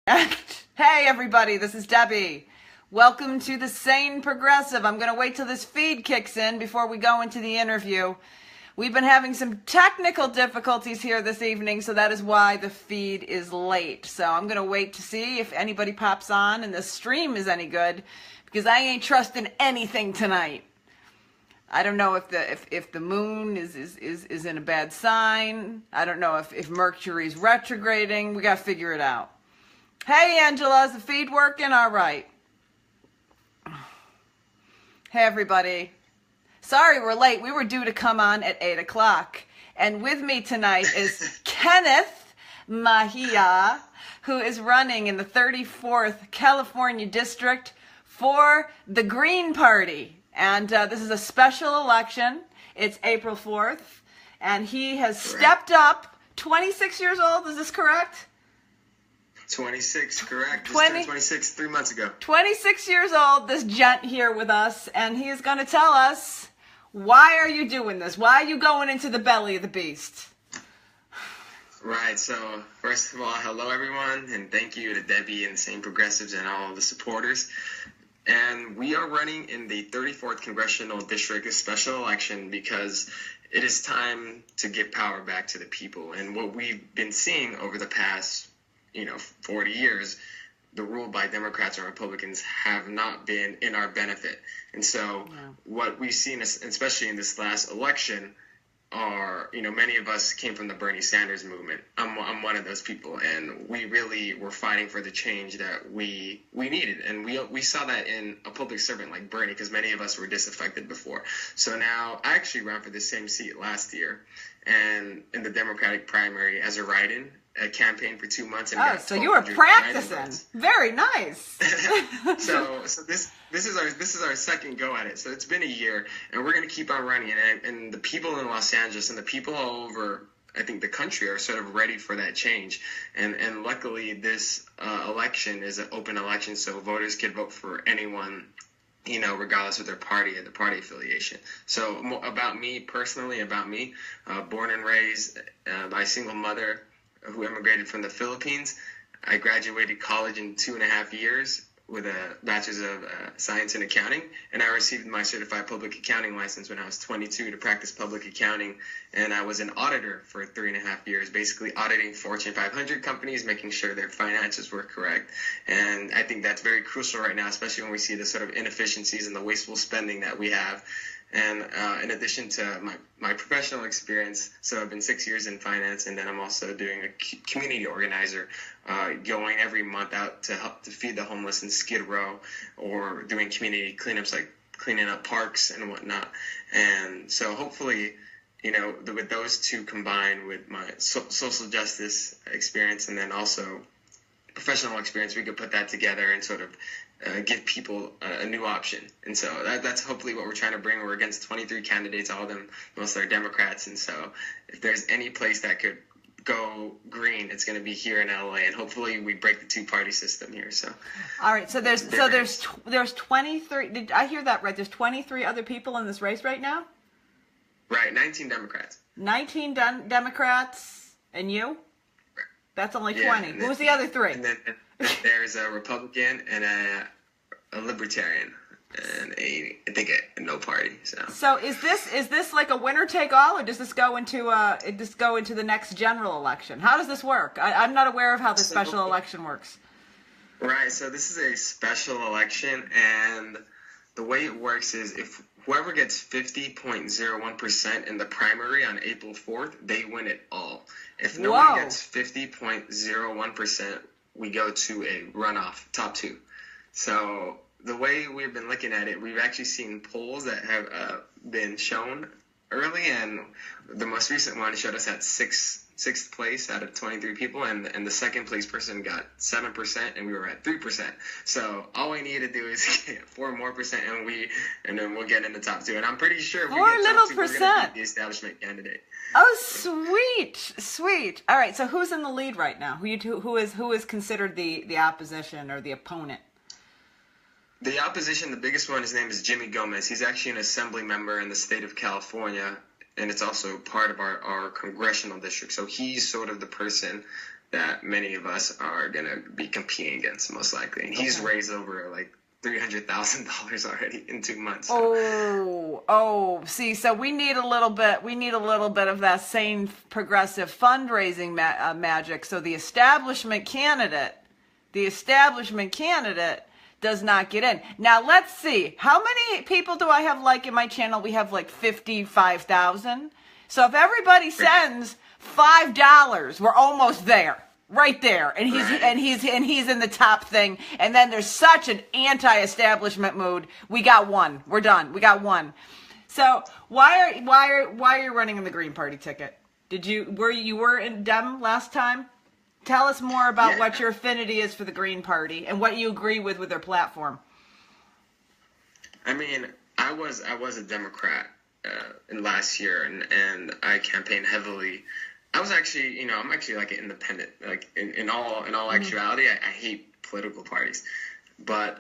Hey everybody, this is Debbie. Welcome to the Sane Progressive. I'm going to wait till this feed kicks in before we go into the interview. We've been having some technical difficulties here this evening, so that is why the feed is late. So I'm going to wait to see if anybody pops on and the stream is any good, because I ain't trusting anything tonight. I don't know if the moon is in a bad sign. I don't know if Mercury's retrograding. We got to figure it out. Hey, Angela, is the feed working? All right. Hey, everybody. Sorry we're late. We were due to come on at 8 o'clock. And with me tonight is Kenneth Mejia, who is running in the 34th California District for the Green Party. And this is a special election. It's April 4th. And he has stepped up. 26 years old, is this correct? 26, correct. Just turned 26 3 months ago. 26 years old, this gent here with us, and he is going to tell us, why are you doing this? Why are you going into the belly of the beast? Right, so first of all, hello everyone, and thank you to Debbie and the Sane Progressives and all the supporters. And we are running in the 34th Congressional District, a special election, because it is time to give power back to the people. And what we've been seeing over the past 40 years, the rule by Democrats and Republicans have not been in our benefit. And so what we've seen, especially in this last election, are, many of us came from the Bernie Sanders movement. I'm one of those people, and we really were fighting for the change that we needed. And we saw that in a public servant like Bernie, because many of us were disaffected before. So now I actually ran for the same seat last year, and in the Democratic primary as a write-in. I campaigned for 2 months. And so you were practicing. Very nice. so this is our second go at it. So it's been a year, and we're going to keep on running. And the people in Los Angeles and the people all over, I think, the country are sort of ready for that change. And luckily, this election is an open election, so voters can vote for anyone, regardless of their party or the party affiliation. So about me, born and raised by a single mother who immigrated from the Philippines. I graduated college in 2.5 years with a bachelor's of science in accounting, and I received my certified public accounting license when I was 22 to practice public accounting. And I was an auditor for 3.5 years, basically auditing Fortune 500 companies, making sure their finances were correct. And I think that's very crucial right now, especially when we see the sort of inefficiencies and the wasteful spending that we have. And in addition to my professional experience, so I've been 6 years in finance, and then I'm also doing a community organizer, going every month out to help to feed the homeless in Skid Row, or doing community cleanups like cleaning up parks and whatnot. And so hopefully, with those two combined with my social justice experience and then also professional experience, we could put that together and sort of give people a new option. And so that's hopefully what we're trying to bring. We're against 23 candidates, all of them, most are Democrats. And so if there's any place that could go green, it's going to be here in LA. And hopefully we break the two-party system here. So, all right. So there's 23. Did I hear that right? There's 23 other people in this race right now? Right. 19 Democrats. 19 Democrats. And you? That's only 20. Who was the other 3? And then there's a Republican and a Libertarian and I think a no party. So is this like a winner take all, or does this go into the next general election? How does this work? I'm not aware of how the special election works. Right. So this is a special election, and the way it works is if whoever gets 50.01% in the primary on April 4th, they win it all. If no one gets 50.01%, we go to a runoff, top 2. So the way we've been looking at it, we've actually seen polls that have been shown early, and the most recent one showed us at sixth place out of 23 people, and the second place person got 7%, and we were at 3%. So all we need to do is get 4 more percent, and then we'll get in the top 2. And I'm pretty sure if we get top 2, we're going to be the establishment candidate. Oh, sweet. All right. So who's in the lead right now? Who is considered the opposition or the opponent? The opposition, the biggest one, his name is Jimmy Gomez. He's actually an assembly member in the state of California, and it's also part of our congressional district. So he's sort of the person that many of us are going to be competing against, most likely. And he's raised over like $300,000 already in 2 months. So. See, so we need a little bit of that sane progressive fundraising magic. So the establishment candidate does not get in. Now let's see, how many people do I have like in my channel? We have like 55,000. So if everybody sends $5, we're almost there. Right there, and he's in the top thing, and then there's such an anti-establishment mood. We got one. We're done. We got one. So why are you running in the Green Party ticket? Were you in Dem last time? Tell us more about what your affinity is for the Green Party and what you agree with their platform. I mean, I was a Democrat in last year, and I campaigned heavily. I was actually, I'm actually like an independent. Like in all actuality, I hate political parties, but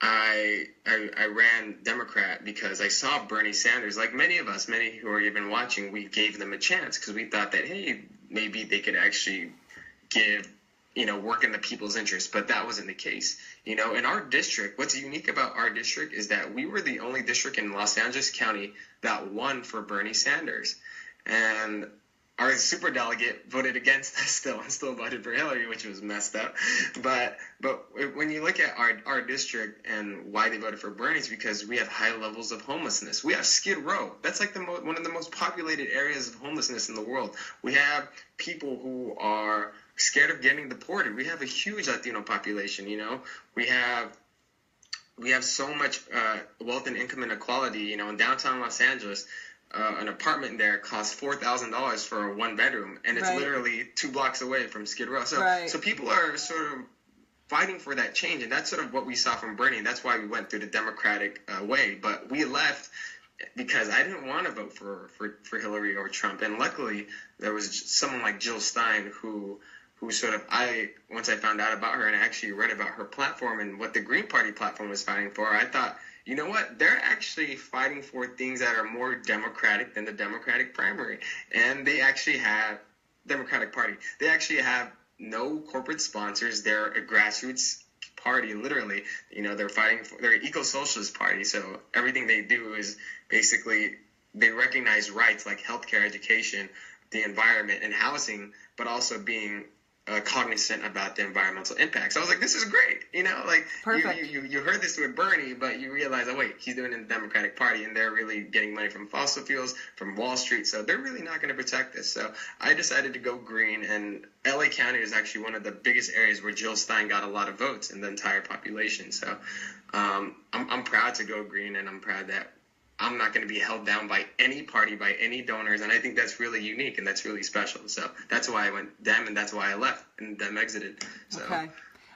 I ran Democrat because I saw Bernie Sanders. Like many who are even watching, we gave them a chance because we thought that, hey, maybe they could actually work in the people's interest, but that wasn't the case. In our district, what's unique about our district is that we were the only district in Los Angeles County that won for Bernie Sanders, and our superdelegate voted against us and still voted for Hillary, which was messed up. But when you look at our district and why they voted for Bernie, it's because we have high levels of homelessness. We have Skid Row. That's like one of the most populated areas of homelessness in the world. We have people who are scared of getting deported. We have a huge Latino population. We have so much wealth and income inequality. In downtown Los Angeles, an apartment there costs $4,000 for a 1-bedroom, and it's literally 2 blocks away from Skid Row. So people are sort of fighting for that change, and that's sort of what we saw from Bernie. That's why we went through the Democratic way. But we left because I didn't want to vote for Hillary or Trump, and luckily there was someone like Jill Stein who sort of, once I found out about her and I actually read about her platform and what the Green Party platform was fighting for, I thought, you know what? They're actually fighting for things that are more democratic than the Democratic primary. And they actually have, Democratic Party, they actually have no corporate sponsors. They're a grassroots party, literally. They're an eco-socialist party. So everything they do is basically, they recognize rights like healthcare, education, the environment, and housing, but also being cognizant about the environmental impacts. So I was like, this is great. Perfect. You heard this with Bernie, but you realize, oh wait, he's doing it in the Democratic Party, and they're really getting money from fossil fuels, from Wall Street, so they're really not going to protect this. So I decided to go green, and LA County is actually one of the biggest areas where Jill Stein got a lot of votes in the entire population. So I'm proud to go green, and I'm proud that I'm not going to be held down by any party, by any donors, and I think that's really unique and that's really special. So that's why I went Dem, and that's why I left and Dem exited. So. Okay.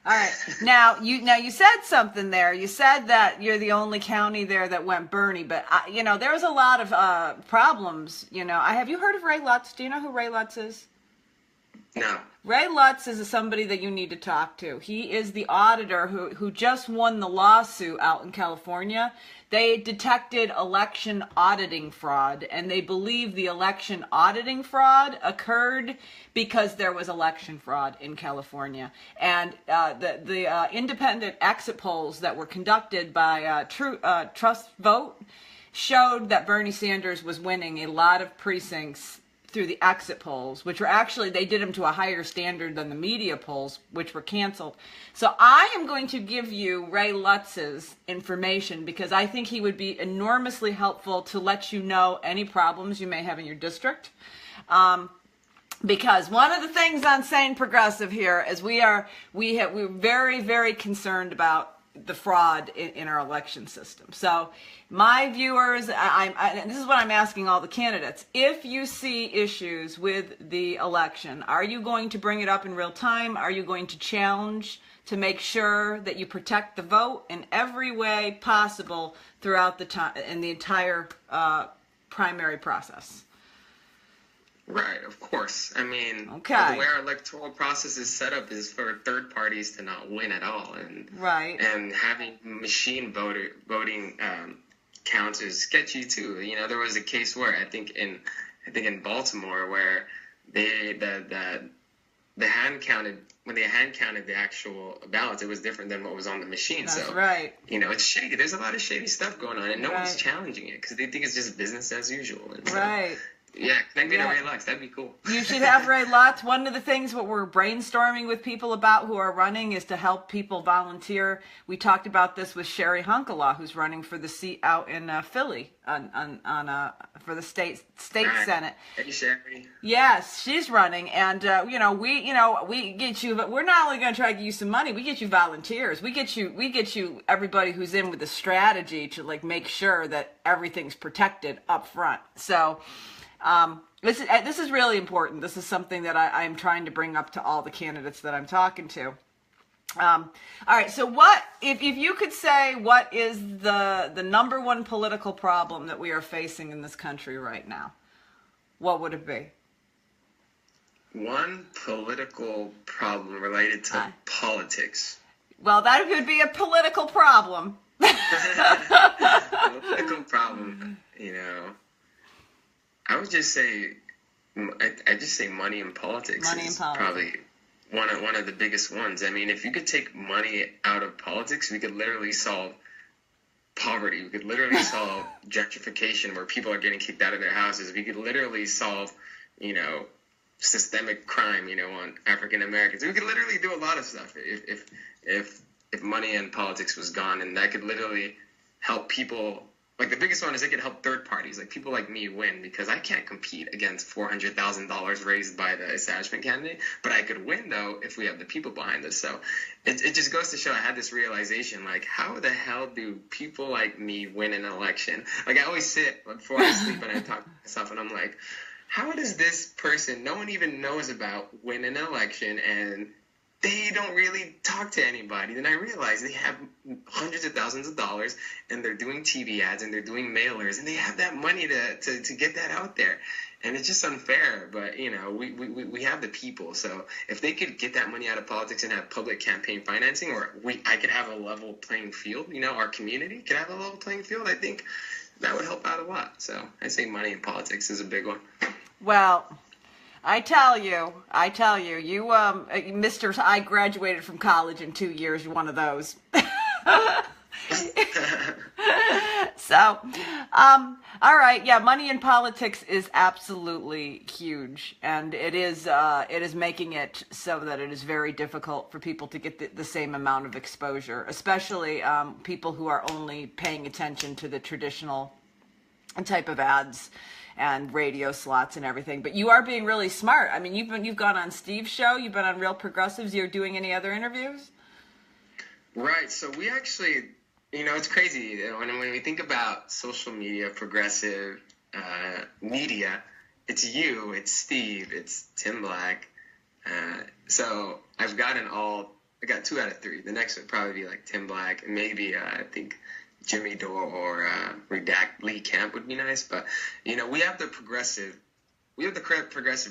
All right. Now you said something there. You said that you're the only county there that went Bernie, but there was a lot of problems. Have you heard of Ray Lutz? Do you know who Ray Lutz is? No. Ray Lutz is somebody that you need to talk to. He is the auditor who just won the lawsuit out in California. They detected election auditing fraud, and they believe the election auditing fraud occurred because there was election fraud in California. And the independent exit polls that were conducted by Trust Vote showed that Bernie Sanders was winning a lot of precincts through the exit polls, which were actually, they did them to a higher standard than the media polls, which were canceled. So I am going to give you Ray Lutz's information because I think he would be enormously helpful to let you know any problems you may have in your district. Because one of the things on Sane Progressive here is we're very, very concerned about the fraud in our election system. So my viewers, and this is what I'm asking all the candidates, if you see issues with the election, are you going to bring it up in real time? Are you going to challenge to make sure that you protect the vote in every way possible throughout the time in the entire primary process? Right, of course. I mean, okay. The way our electoral process is set up is for third parties to not win at all, and and having machine voting counts is sketchy too. There was a case where I think in Baltimore where the the hand counted, when they hand counted the actual ballots, it was different than what was on the machine. That's so, right. It's shady. There's a lot of shady stuff going on, and no one's Right. challenging it because they think it's just business as usual. And so, Right. yeah, connect me to Yeah. Ray Lux. That'd be cool. You should have Ray Lutz. One of the things what we're brainstorming with people about who are running is to help people volunteer. We talked about this with Sherry Hunkelaw, who's running for the seat out in Philly for the state Right. Senate. Hey, Sherry. Yes, she's running, and we get you. But we're not only going to try to give you some money. We get you volunteers. We get you everybody who's in with a strategy to like make sure that everything's protected up front. So. This is really important. This is something that I'm trying to bring up to all the candidates that I'm talking to. All right. So what, if you could say, what is the number one political problem that we are facing in this country right now? What would it be? One political problem related to politics. Well, that would be a political problem. Political problem, I would just say, I just say money in politics is probably one of the biggest ones. I mean, if you could take money out of politics, we could literally solve poverty. We could literally solve gentrification, where people are getting kicked out of their houses. We could literally solve, systemic crime, on African Americans. We could literally do a lot of stuff if money in politics was gone, and that could literally help people. Like, the biggest one is it could help third parties, like people like me, win, because I can't compete against $400,000 raised by the establishment candidate, but I could win, though, if we have the people behind us. So it just goes to show, I had this realization, like, how the hell do people like me win an election? Like, I always sit before I sleep and I talk to myself, and I'm like, how does this person no one even knows about win an election, and they don't really talk to anybody? Then I realized they have hundreds of thousands of dollars, and they're doing TV ads, and they're doing mailers, and they have that money to get that out there. And it's just unfair, but, we have the people. So if they could get that money out of politics and have public campaign financing, or I could have a level playing field, our community could have a level playing field, I think that would help out a lot. So I say money in politics is a big one. Well, I tell you, you, Mr. I graduated from college in 2 years. You're one of those. So, all right. Yeah. Money in politics is absolutely huge. And it is making it so that it is very difficult for people to get the same amount of exposure, especially, people who are only paying attention to the traditional type of ads and radio slots and everything. But you are being really smart. I mean, you've gone on Steve's show, you've been on Real Progressives, you're doing any other interviews? Right. So we actually, it's crazy. When we think about social media, progressive media, it's you, it's Steve, it's Tim Black. So I got 2 out of 3. The next would probably be like Tim Black, and maybe I think Jimmy Dore or Redact Lee Camp would be nice. But, we have the progressive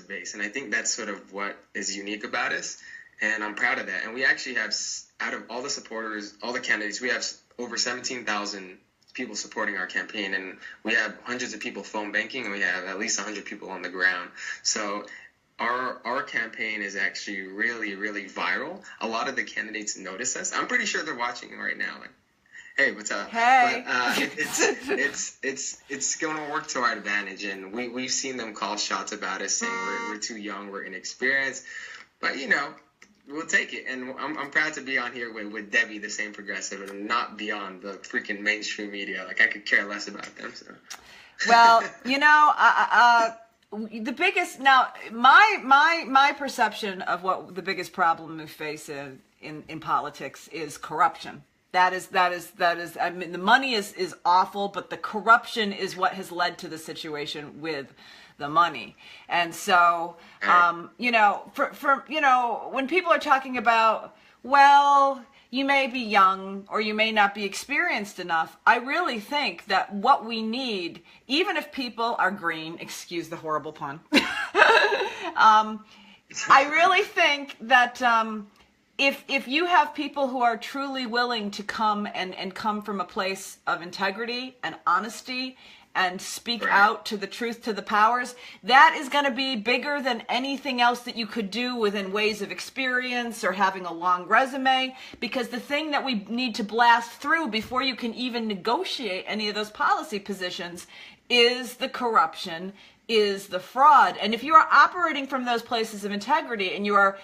base, and I think that's sort of what is unique about us, and I'm proud of that. And we actually have, out of all the supporters, all the candidates, we have over 17,000 people supporting our campaign, and we have hundreds of people phone banking, and we have at least 100 people on the ground. So our campaign is actually really, really viral. A lot of the candidates notice us. I'm pretty sure they're watching right now. Like, hey, what's up? Hey. But it's going to work to our advantage, and we've seen them call shots about us, saying we're too young, we're inexperienced, but we'll take it. And I'm proud to be on here with Debbie, the Sane Progressive, and not be on the freaking mainstream media. Like, I could care less about them. So. Well, the biggest, now my perception of what the biggest problem we face in politics is corruption. That is, I mean, the money is awful, but the corruption is what has led to the situation with the money. And so, when people are talking about, well, you may be young or you may not be experienced enough, I really think that what we need, even if people are green, excuse the horrible pun, I really think that, if you have people who are truly willing to come and come from a place of integrity and honesty and speak Right. out to the truth, to the powers, that is going to be bigger than anything else that you could do within ways of experience or having a long resume, because the thing that we need to blast through before you can even negotiate any of those policy positions is the corruption, is the fraud. And if you are operating from those places of integrity and you are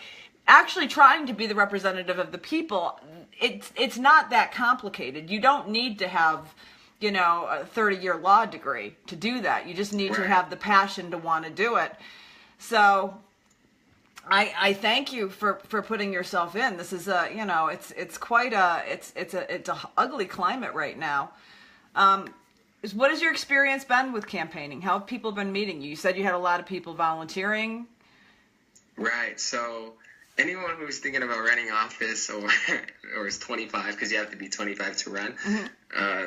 actually trying to be the representative of the people, it's not that complicated. You don't need to have, you know, a 30-year law degree to do that. You just need to have the passion to want to do it. So I thank you for putting yourself in. This is a, you know, it's quite a, it's a ugly climate right now. What has your experience been with campaigning? How have people been meeting you? You said you had a lot of people volunteering. Right. So anyone who's thinking about running office or is 25, because you have to be 25 to run,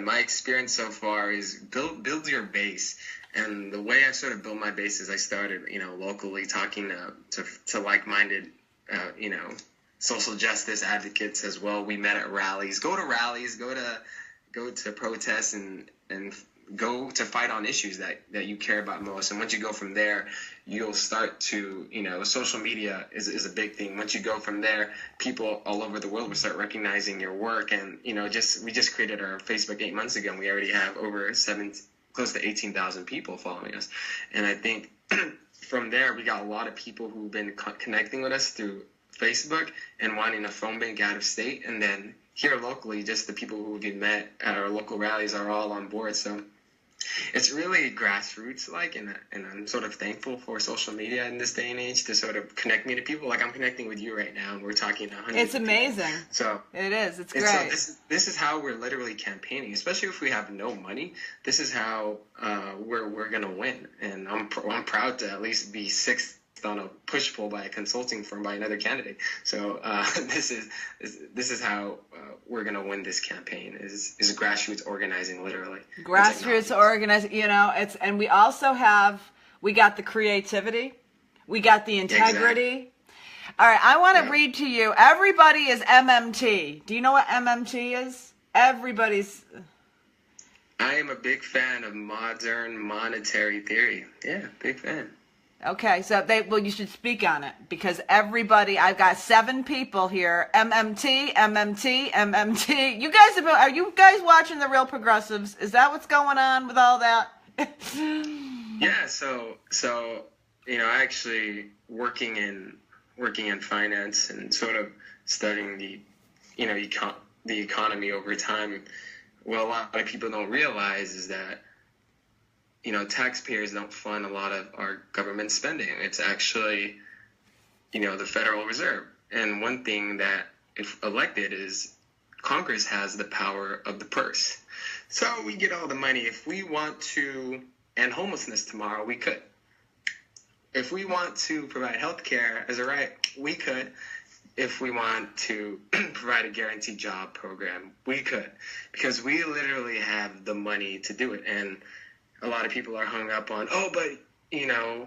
my experience so far is build your base. And the way I sort of built my base is I started, you know, locally talking to like-minded, you know, social justice advocates as well. We met at rallies. Go to rallies. Go to protests and go to fight on issues that you care about most. And once you go from there, you'll start to, you know, social media is a big thing. Once you go from there, people all over the world will start recognizing your work. And, you know, we just created our Facebook 8 months ago, and we already have over close to 18,000 people following us. And I think from there, we got a lot of people who've been connecting with us through Facebook and wanting a phone bank out of state. And then here locally, just the people who we met at our local rallies are all on board. So it's really grassroots-like, and I'm sort of thankful for social media in this day and age to sort of connect me to people. Like, I'm connecting with you right now, and we're talking to hundreds It's of amazing. people. So it is. It's great. So this is how we're literally campaigning, especially if we have no money. This is how we're gonna win, and I'm proud to at least be sixth on a push poll by a consulting firm by another candidate. So this is how we're gonna win this campaign is grassroots organizing, literally. Grassroots organizing, you know, and we also we got the creativity, we got the integrity. Exactly. All right, I want to read to you. Everybody is MMT. Do you know what MMT is? Everybody's. I am a big fan of modern monetary theory. Yeah, big fan. Okay, so you should speak on it, because everybody, I've got 7 people here, MMT, MMT, MMT. Are you guys watching The Real Progressives? Is that what's going on with all that? Yeah, so you know, actually working in finance and sort of studying the, you know, the economy over time. What a lot of people don't realize is that, you know, taxpayers don't fund a lot of our government spending. It's actually, you know, the Federal Reserve. And one thing that, if elected, is Congress has the power of the purse. So we get all the money. If we want to end homelessness tomorrow, we could. If we want to provide health care as a right, we could. If we want to provide a guaranteed job program, we could. Because we literally have the money to do it. And a lot of people are hung up on, but, you know,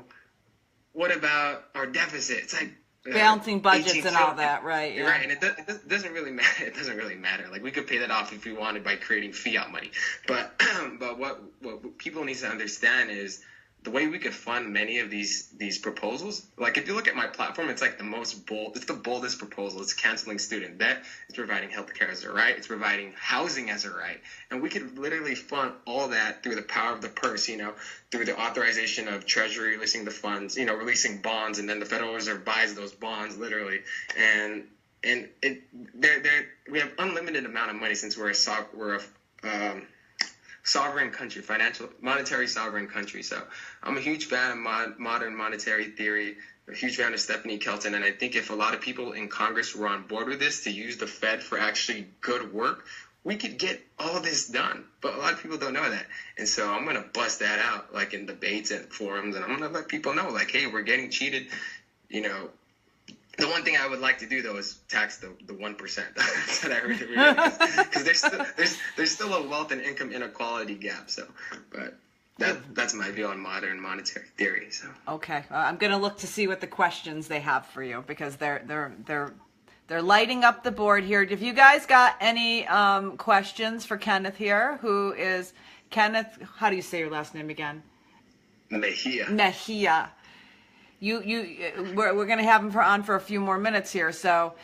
what about our deficit? It's like balancing budgets and all that, right? Yeah. Right, and it doesn't really matter. It doesn't really matter. Like, we could pay that off if we wanted by creating fiat money. But what people need to understand is the way we could fund many of these proposals. Like, if you look at my platform, it's like it's the boldest proposal. It's canceling student debt. It's providing healthcare as a right. It's providing housing as a right. And we could literally fund all that through the power of the purse, you know, through the authorization of Treasury releasing the funds, you know, releasing bonds, and then the Federal Reserve buys those bonds literally. And we have unlimited amount of money since we're a sovereign country, monetary sovereign country. So I'm a huge fan of modern monetary theory, a huge fan of Stephanie Kelton, and I think if a lot of people in Congress were on board with this to use the Fed for actually good work, we could get all this done. But a lot of people don't know that. And so I'm going to bust that out, like in debates and forums, and I'm going to let people know, like, hey, we're getting cheated, you know. The one thing I would like to do, though, is tax the 1%. That's what I heard. Because there's still a wealth and income inequality gap. So, but that's my view on modern monetary theory. So. Okay, I'm going to look to see what the questions they have for you, because they're lighting up the board here. Have you guys got any questions for Kenneth here, who is Kenneth, how do you say your last name again? Mejia. Mejia. We're going to have him on for a few more minutes here. So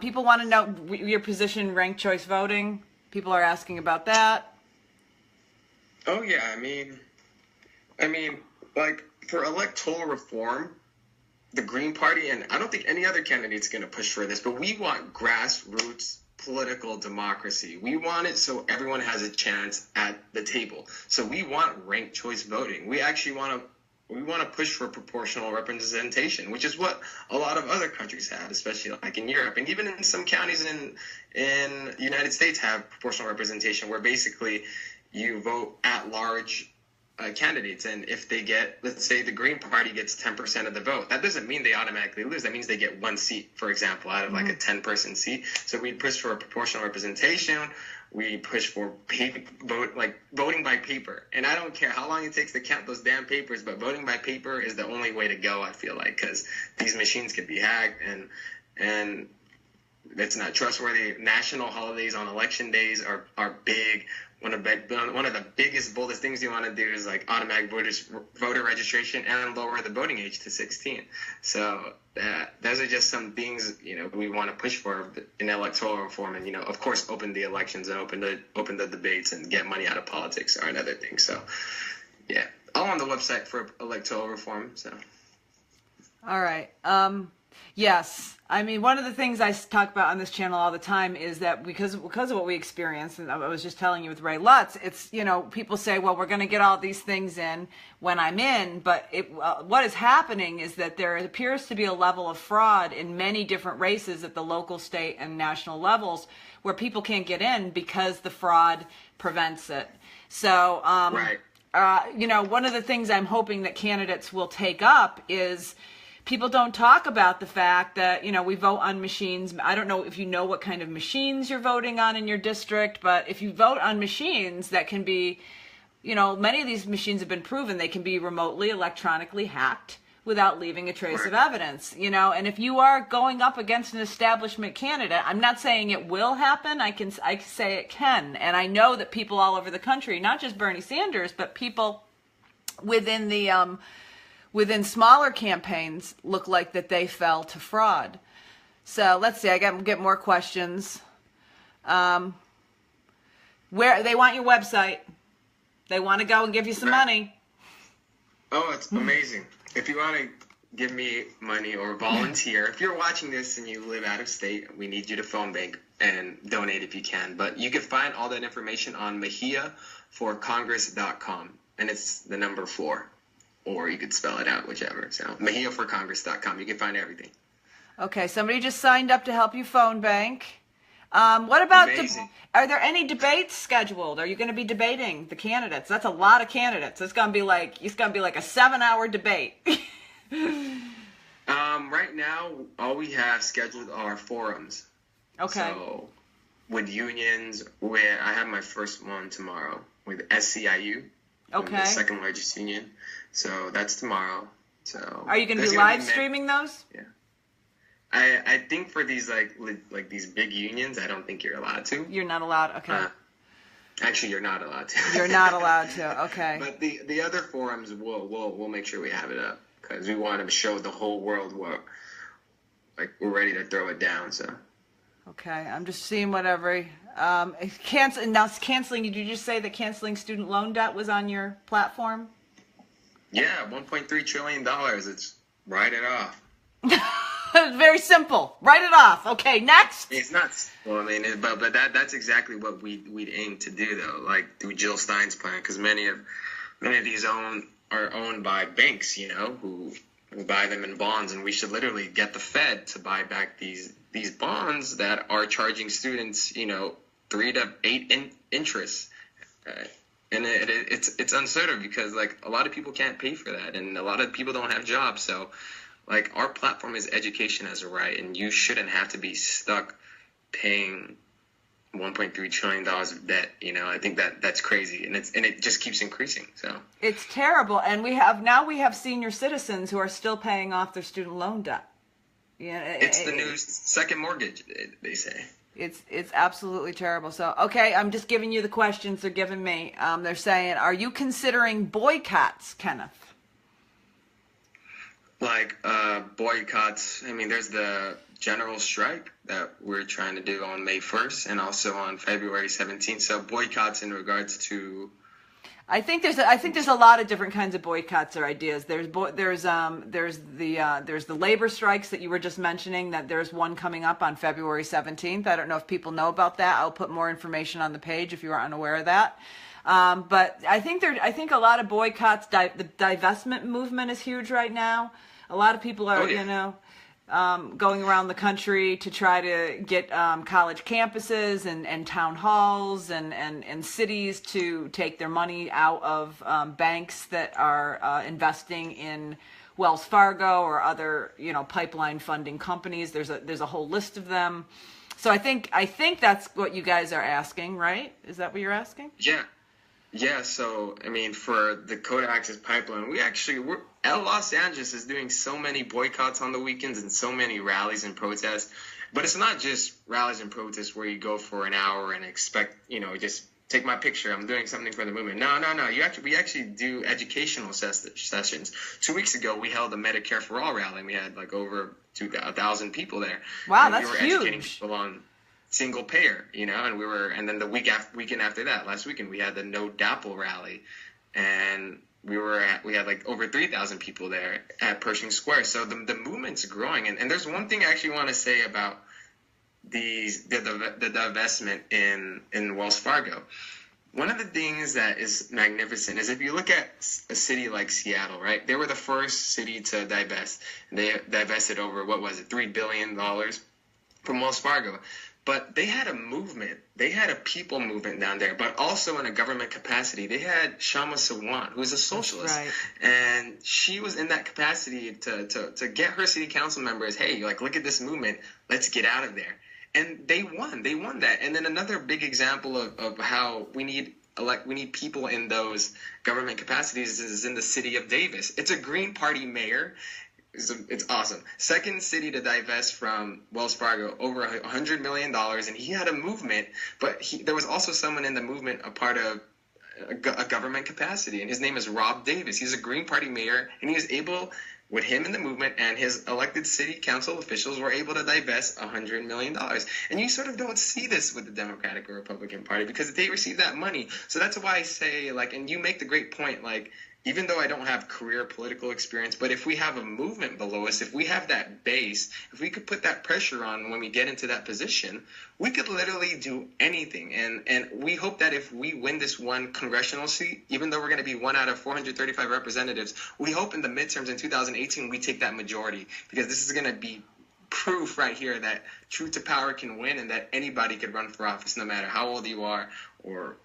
people want to know your position, ranked choice voting. People are asking about that. Oh yeah, I mean, like for electoral reform, the Green Party, and I don't think any other candidate's going to push for this, but we want grassroots political democracy. We want it so everyone has a chance at the table. So we want ranked choice voting. We actually want to push for proportional representation, which is what a lot of other countries have, especially like in Europe, and even in some counties in the United States have proportional representation, where basically you vote at large candidates, and if they get, let's say the Green Party gets 10% of the vote, that doesn't mean they automatically lose. That means they get one seat, for example, out of like a 10-person seat. So we push for a proportional representation. We push for voting by paper. And I don't care how long it takes to count those damn papers, but voting by paper is the only way to go, I feel like, because these machines can be hacked, and it's not trustworthy. National holidays on election days are big. One of the biggest, boldest things you want to do is like automatic voter registration and lower the voting age to 16. So those are just some things, we want to push for in electoral reform, and of course, open the elections and open the debates and get money out of politics are another thing. So yeah, all on the website for electoral reform. So all right. Yes. I mean, one of the things I talk about on this channel all the time is that because of what we experienced, and I was just telling you with Ray Lutz, it's, people say, well, we're going to get all these things in when I'm in, but what is happening is that there appears to be a level of fraud in many different races at the local, state, and national levels where people can't get in because the fraud prevents it. So, right. One of the things I'm hoping that candidates will take up is people don't talk about the fact that, we vote on machines. I don't know if you know what kind of machines you're voting on in your district, but if you vote on machines that can be, many of these machines have been proven they can be remotely, electronically hacked without leaving a trace of evidence, and if you are going up against an establishment candidate, I'm not saying it will happen. I say it can. And I know that people all over the country, not just Bernie Sanders, but people within within smaller campaigns look like that they fell to fraud. So let's see, I get more questions. Where they want your website. They want to go and give you some money. Oh, it's amazing. If you want to give me money or volunteer, if you're watching this and you live out of state, we need you to phone bank and donate if you can. But you can find all that information on MejiaForCongress.com, and it's the number 4. Or you could spell it out, whichever. So MejiaForCongress.com. You can find everything. Okay, somebody just signed up to help you phone bank. What about, are there any debates scheduled? Are you going to be debating the candidates? That's a lot of candidates. It's going to be like a 7-hour debate. Right now, all we have scheduled are forums. Okay. So with unions, where I have my first one tomorrow with SCIU. Okay. The second largest union. So that's tomorrow. So are you going to be live streaming those? Yeah. I think for these like these big unions, I don't think you're allowed to. You're not allowed. Okay. Actually, you're not allowed to. You're not allowed to. Okay. But the other forums, we'll make sure we have it up because we want to show the whole world we're ready to throw it down. So. Okay, I'm just seeing whatever. Canceling. Did you just say that canceling student loan debt was on your platform? Yeah, $1.3 trillion. It's write it off. Very simple. Write it off. Okay, next. It's nuts. Well, I mean, but that's exactly what we'd aim to do, though, like through Jill Stein's plan, because many of these are owned by banks, who buy them in bonds, and we should literally get the Fed to buy back these bonds that are charging students, 3 to 8 interest. And it's uncertain because a lot of people can't pay for that, and a lot of people don't have jobs. So our platform is education as a right, and you shouldn't have to be stuck paying $1.3 trillion of debt. I think that's crazy, and it just keeps increasing. So it's terrible, and we have senior citizens who are still paying off their student loan debt. Yeah, it's the new second mortgage, they say. It's absolutely terrible. So, okay, I'm just giving you the questions they're giving me. They're saying, are you considering boycotts, Kenneth? Like boycotts. I mean, there's the general strike that we're trying to do on May 1st and also on February 17th. So boycotts in regards to. I think there's a lot of different kinds of boycotts or ideas. There's the labor strikes that you were just mentioning. That there's one coming up on February 17th. I don't know if people know about that. I'll put more information on the page if you are unaware of that. But I think a lot of boycotts. The divestment movement is huge right now. A lot of people are going around the country to try to get college campuses and town halls and cities to take their money out of banks that are investing in Wells Fargo or other pipeline funding companies. There's a whole list of them. So I think that's what you guys are asking, right? Is that what you're asking? Yeah. Yeah, so, I mean, for the Coda Access Pipeline, Los Angeles is doing so many boycotts on the weekends and so many rallies and protests. But it's not just rallies and protests where you go for an hour and expect, just take my picture, I'm doing something for the movement. No. We actually do educational sessions. 2 weeks ago, we held a Medicare for All rally, and we had like over 2,000 people there. Wow, that's huge. We were educating people on single payer, and then the weekend after that, last weekend, we had the No DAPL rally, and we had like over 3,000 people there at Pershing Square. So the movement's growing, and there's one thing I actually want to say about the divestment in Wells Fargo. One of the things that is magnificent is if you look at a city like Seattle, right? They were the first city to divest. They divested over, $3 billion from Wells Fargo. But they had a movement. They had a people movement down there, but also in a government capacity. They had Shama Sawan, who is a socialist. Right. And she was in that capacity to get her city council members, hey, look at this movement. Let's get out of there. And they won. They won that. And then another big example of how we need people in those government capacities is in the city of Davis. It's a Green Party mayor. It's awesome. Second city to divest from Wells Fargo, over $100 million, and he had a movement, but there was also someone in the movement a part of a government capacity, and his name is Rob Davis. He's a Green Party mayor, and he was able, with him in the movement and his elected city council officials, were able to divest $100 million. And you sort of don't see this with the Democratic or Republican Party because they receive that money. So that's why I say, and you make the great point, even though I don't have career political experience, but if we have a movement below us, if we have that base, if we could put that pressure on when we get into that position, we could literally do anything. And we hope that if we win this one congressional seat, even though we're going to be 1 out of 435 representatives, we hope in the midterms in 2018 we take that majority, because this is going to be proof right here that truth to power can win and that anybody could run for office no matter how old you are or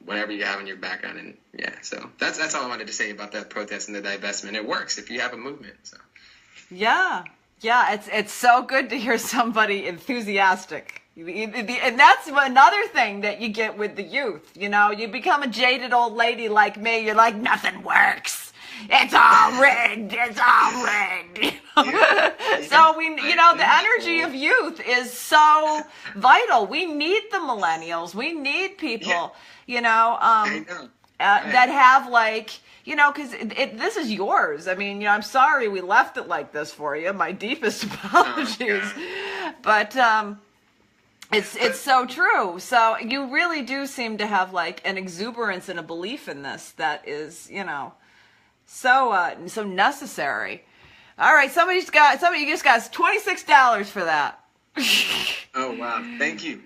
whatever you have in your background. And so that's all I wanted to say about that protest and the divestment. It works if you have a movement. So yeah, it's so good to hear somebody enthusiastic, and that's another thing that you get with the youth. You become a jaded old lady like me. You're like, nothing works. It's all rigged. It's all rigged. So the energy of youth is so vital. We need the millennials. We need people. That have because this is yours. I mean, I'm sorry we left it like this for you. My deepest apologies, but it's so true. So you really do seem to have an exuberance and a belief in this that is so necessary. All right, somebody just got $26 for that. Oh wow, thank you.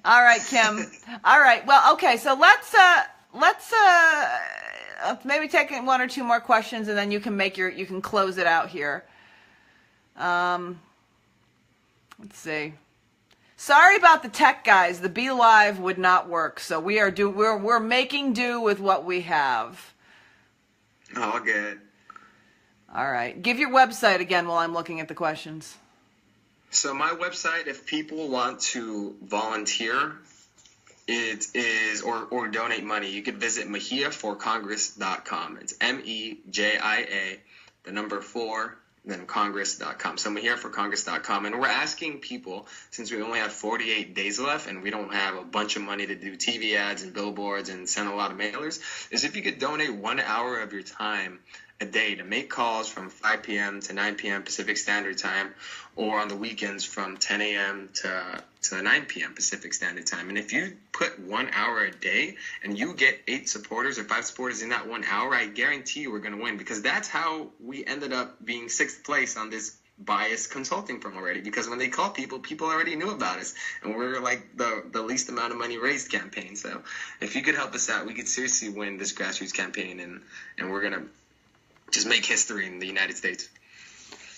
All right, Kim. All right. Well, okay. So let's maybe take one or two more questions, and then you can close it out here. Let's see. Sorry about the tech, guys. The Be Live would not work, so we're making do with what we have. All good. All right. Give your website again while I'm looking at the questions. So my website, if people want to volunteer, it is or donate money, you could visit MejiaForCongress.com. It's MEJIA, the number 4, then Congress.com. So I'm here for Congress.com, and we're asking people, since we only have 48 days left and we don't have a bunch of money to do TV ads and billboards and send a lot of mailers, is if you could donate 1 hour of your time a day to make calls from 5 p.m. to 9 p.m. Pacific Standard Time, or on the weekends from 10 a.m. to 9 p.m. Pacific Standard Time. And if you put 1 hour a day and you get 8 supporters or 5 supporters in that 1 hour, I guarantee you we're going to win, because that's how we ended up being 6th place on this biased consulting firm already, because when they call people already knew about us, and we're like the least amount of money raised campaign. So if you could help us out, we could seriously win this grassroots campaign, and we're going to just make history in the United States.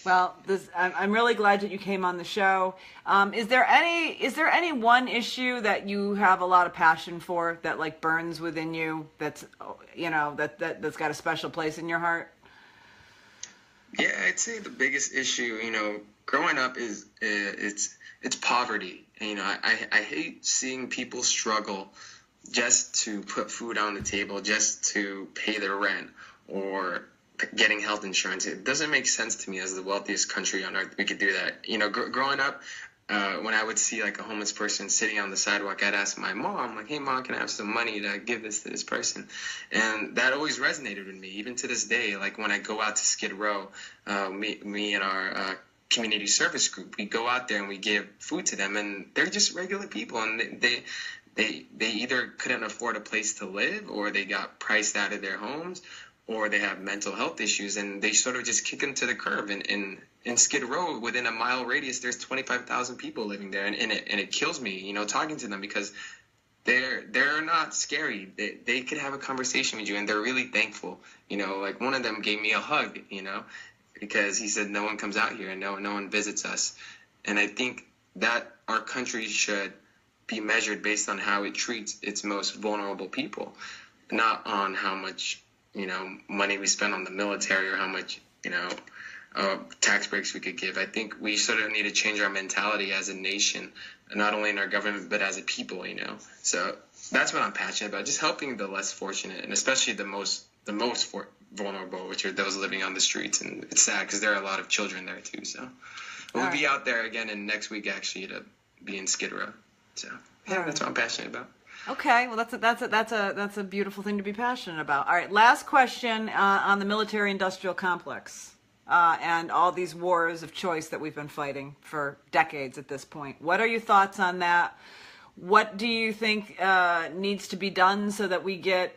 Well, I'm really glad that you came on the show. Is there any one issue that you have a lot of passion for, that like burns within you, that's that's got a special place in your heart? Yeah, I'd say the biggest issue, growing up is it's poverty. And, I hate seeing people struggle just to put food on the table, just to pay their rent, or getting health insurance. It doesn't make sense to me, as the wealthiest country on earth, we could do that. Growing up, when I would see like a homeless person sitting on the sidewalk, I'd ask my mom, like, "Hey mom, can I have some money to give this to this person?" And that always resonated with me, even to this day. Like when I go out to Skid Row, me and our community service group, we go out there and we give food to them, and they're just regular people, and they either couldn't afford a place to live, or they got priced out of their homes, or they have mental health issues, and they sort of just kick them to the curb. And in Skid Row, within a mile radius, there's 25,000 people living there, and it kills me, talking to them, because they're not scary. They could have a conversation with you, and they're really thankful. Like one of them gave me a hug, because he said no one comes out here and no one visits us. And I think that our country should be measured based on how it treats its most vulnerable people, not on how much money we spend on the military, or how much, tax breaks we could give. I think we sort of need to change our mentality as a nation, not only in our government, but as a people, So that's what I'm passionate about, just helping the less fortunate, and especially the most vulnerable, which are those living on the streets. And it's sad, because there are a lot of children there too. So we'll be out there again in next week, actually, to be in Skid Row. So yeah, that's what I'm passionate about. Okay, well that's a beautiful thing to be passionate about. All right, last question on the military-industrial complex and all these wars of choice that we've been fighting for decades at this point. What are your thoughts on that? What do you think needs to be done so that we get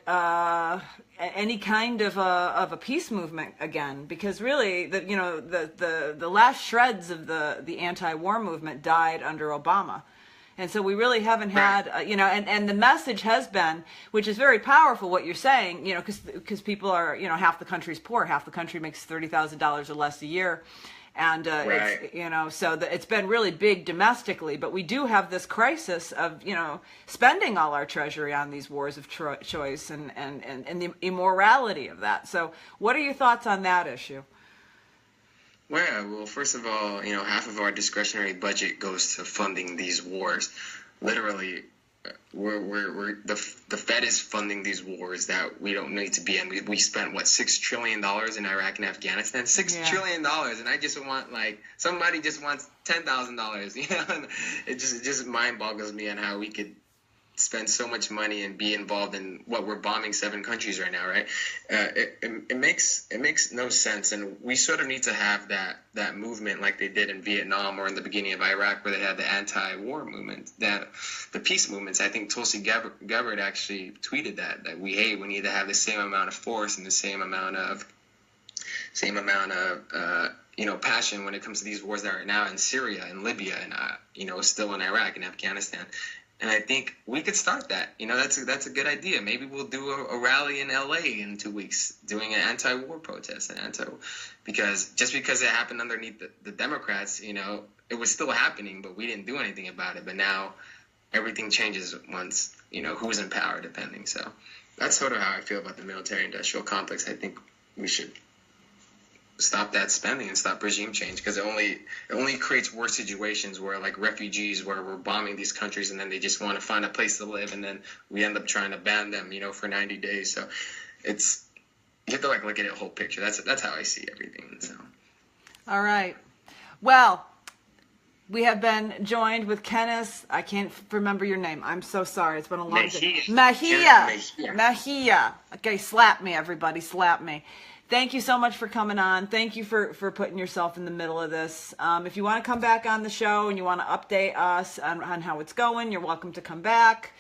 any kind of a peace movement again? Because really, the last shreds of the anti-war movement died under Obama. And so we really haven't had, and the message has been, which is very powerful, what you're saying, because people are, half the country's poor, half the country makes $30,000 or less a year. And, it's been really big domestically, but we do have this crisis of, spending all our treasury on these wars of choice and the immorality of that. So what are your thoughts on that issue? Well, first of all, half of our discretionary budget goes to funding these wars. Literally, the Fed is funding these wars that we don't need to be in. We spent $6 trillion in Iraq and Afghanistan, $6 trillion, and I just want somebody just wants $10,000. It just mind boggles me on how we could spend so much money and be involved in what we're bombing 7 countries right now, right? It makes no sense, and we sort of need to have that movement like they did in Vietnam or in the beginning of Iraq, where they had the anti-war movement, the peace movements. I think Tulsi Gabbard actually tweeted that we need to have the same amount of force and the same amount of passion when it comes to these wars that are now in Syria and Libya and still in Iraq and Afghanistan. And I think we could start that. That's a good idea. Maybe we'll do a rally in LA in 2 weeks, doing an anti-war protest, because it happened underneath the Democrats, it was still happening, but we didn't do anything about it. But now everything changes once, who's in power, depending. So that's sort of how I feel about the military-industrial complex. I think we should stop that spending and stop regime change, because it only creates worse situations where, like refugees, where we're bombing these countries and then they just want to find a place to live, and then we end up trying to ban them, for 90 days. So you have to look at the whole picture. That's how I see everything. So All right. Well, we have been joined with Kenneth. I can't remember your name. I'm so sorry. It's been a long time. Mejia. Okay, slap me, everybody. Slap me. Thank you so much for coming on. Thank you for putting yourself in the middle of this. If you want to come back on the show and you want to update us on how it's going, you're welcome to come back.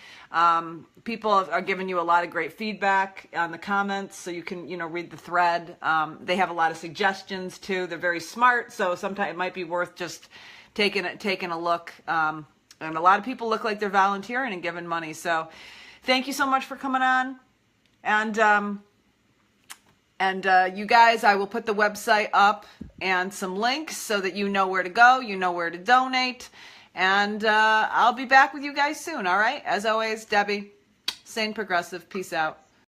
People are giving you a lot of great feedback on the comments, so you can, read the thread. They have a lot of suggestions too. They're very smart, so sometimes it might be worth just taking a look. And a lot of people look like they're volunteering and giving money. So thank you so much for coming on. And you guys, I will put the website up and some links so that you know where to go, you know where to donate. And I'll be back with you guys soon, all right? As always, Debbie, Sane Progressive. Peace out.